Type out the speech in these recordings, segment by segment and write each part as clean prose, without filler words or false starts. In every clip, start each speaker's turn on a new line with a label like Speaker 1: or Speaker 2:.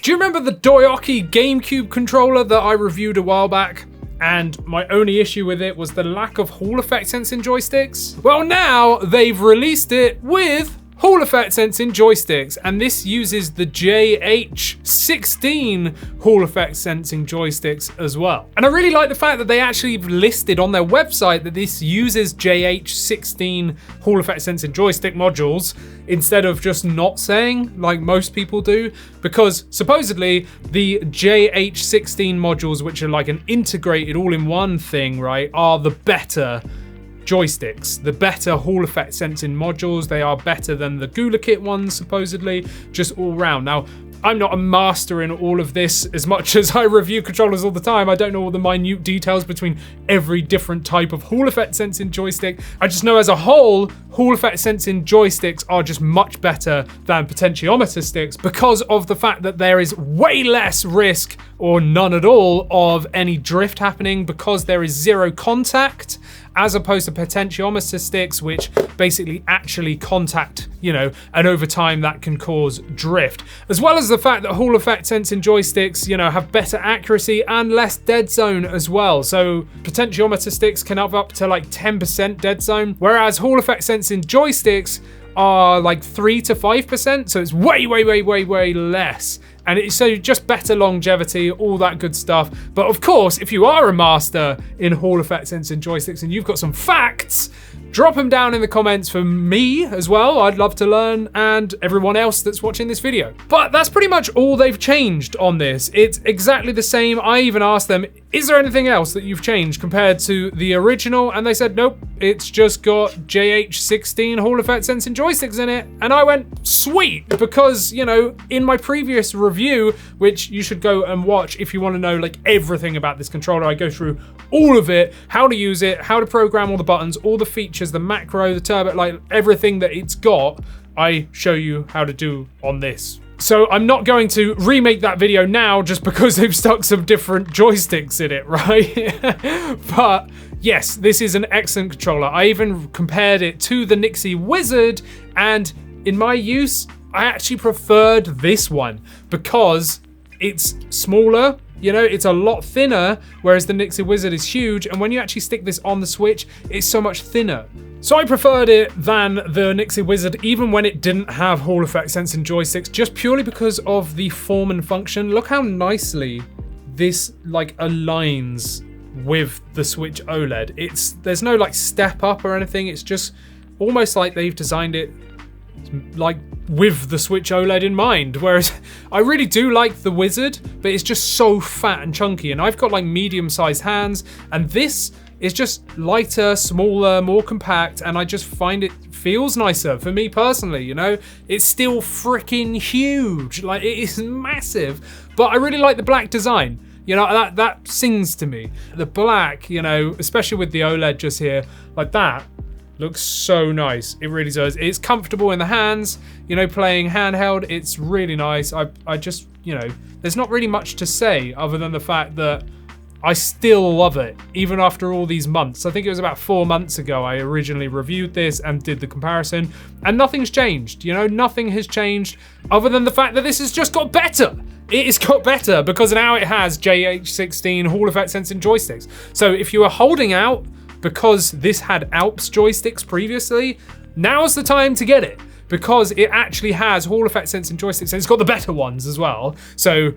Speaker 1: Do you remember the DOYOKY GameCube controller that I reviewed a while back? And my only issue with it was the lack of Hall effect sensing joysticks. Well, now they've released it with Hall effect sensing joysticks, and this uses the JH16 Hall effect sensing joysticks as well. And I really like the fact that they actually listed on their website that this uses JH16 Hall effect sensing joystick modules instead of just not saying like most people do, because supposedly the JH16 modules, which are like an integrated all-in-one thing, right, are the better joysticks, the better Hall effect sensing modules. They are better than the GameCube ones, supposedly, just all round. Now, I'm not a master in all of this as much as I review controllers all the time. I don't know all the minute details between every different type of Hall effect sensing joystick. I just know as a whole, Hall effect sensing joysticks are just much better than potentiometer sticks because of the fact that there is way less risk or none at all of any drift happening because there is zero contact, as opposed to potentiometer sticks, which basically actually contact, and over time that can cause drift. As well as the fact that Hall effect sensing joysticks, have better accuracy and less dead zone as well. So potentiometer sticks can have up to like 10% dead zone, whereas Hall effect sensing joysticks are like 3 to 5%. So it's way less. And it's so just better longevity, all that good stuff. But of course, if you are a master in Hall effect sensing joysticks and you've got some facts, drop them down in the comments for me as well. I'd love to learn, and everyone else that's watching this video. But that's pretty much all they've changed on this. It's exactly the same. I even asked them, is there anything else that you've changed compared to the original? And they said, nope, it's just got JH16 Hall effect sensing joysticks in it. And I went, sweet, because, in my previous review, which you should go and watch if you want to know like everything about this controller, I go through all of it, how to use it, how to program all the buttons, all the features, the macro, the turbo, like everything that it's got, I show you how to do on this. So I'm not going to remake that video now just because they've stuck some different joysticks in it, right? But yes, this is an excellent controller. I even compared it to the Nyxi Wizard, and in my use, I actually preferred this one because it's smaller, it's a lot thinner, whereas the Nyxi Wizard is huge, and when you actually stick this on the Switch, it's so much thinner. So I preferred it than the Nyxi Wizard, even when it didn't have Hall effect sensing joysticks, just purely because of the form and function. Look how nicely this like aligns with the Switch OLED. There's no like step up or anything. It's just almost like they've designed it like with the Switch OLED in mind, whereas I really do like the Wizard, but it's just so fat and chunky, and I've got like medium-sized hands, and this is just lighter, smaller, more compact, and I just find it feels nicer for me personally, It's still freaking huge, like it is massive, but I really like the black design. That sings to me. The black, especially with the OLED just here, like that, looks so nice. It really does. It's comfortable in the hands, playing handheld. It's really nice. I just, there's not really much to say other than the fact that I still love it, even after all these months. I think it was about 4 months ago I originally reviewed this and did the comparison, and nothing's changed. Nothing has changed other than the fact that this has just got better. It has got better because now it has JH16 Hall effect sensing joysticks. So if you were holding out because this had Alps joysticks previously, now's the time to get it, because it actually has Hall effect sensing joysticks, and it's got the better ones as well. So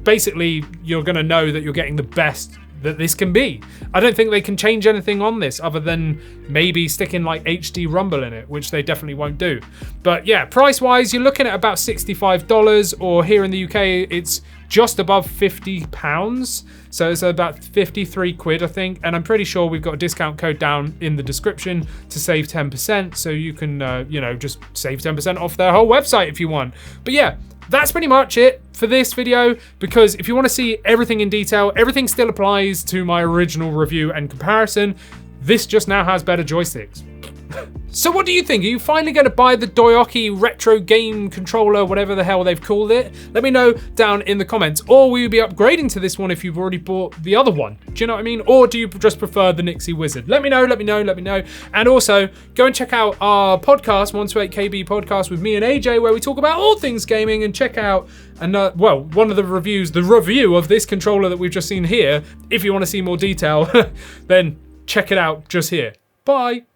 Speaker 1: basically, you're gonna know that you're getting the best that this can be. I don't think they can change anything on this other than maybe sticking like HD rumble in it, which they definitely won't do. But yeah, price-wise, you're looking at about $65, or here in the UK, it's just above £50. So it's about 53 quid, I think. And I'm pretty sure we've got a discount code down in the description to save 10%. So you can, just save 10% off their whole website if you want. But yeah, that's pretty much it for this video, because if you want to see everything in detail, everything still applies to my original review and comparison. This just now has better joysticks. So what do you think? Are you finally going to buy the DOYOKY retro game controller, whatever the hell they've called it? Let me know down in the comments. Or will you be upgrading to this one if you've already bought the other one? Do you know what I mean? Or do you just prefer the Nyxi Wizard? Let me know, let me know, let me know. And also, go and check out our podcast, 128KB podcast with me and AJ, where we talk about all things gaming, and check out, well, one of the reviews, the review of this controller that we've just seen here. If you want to see more detail, then check it out just here. Bye.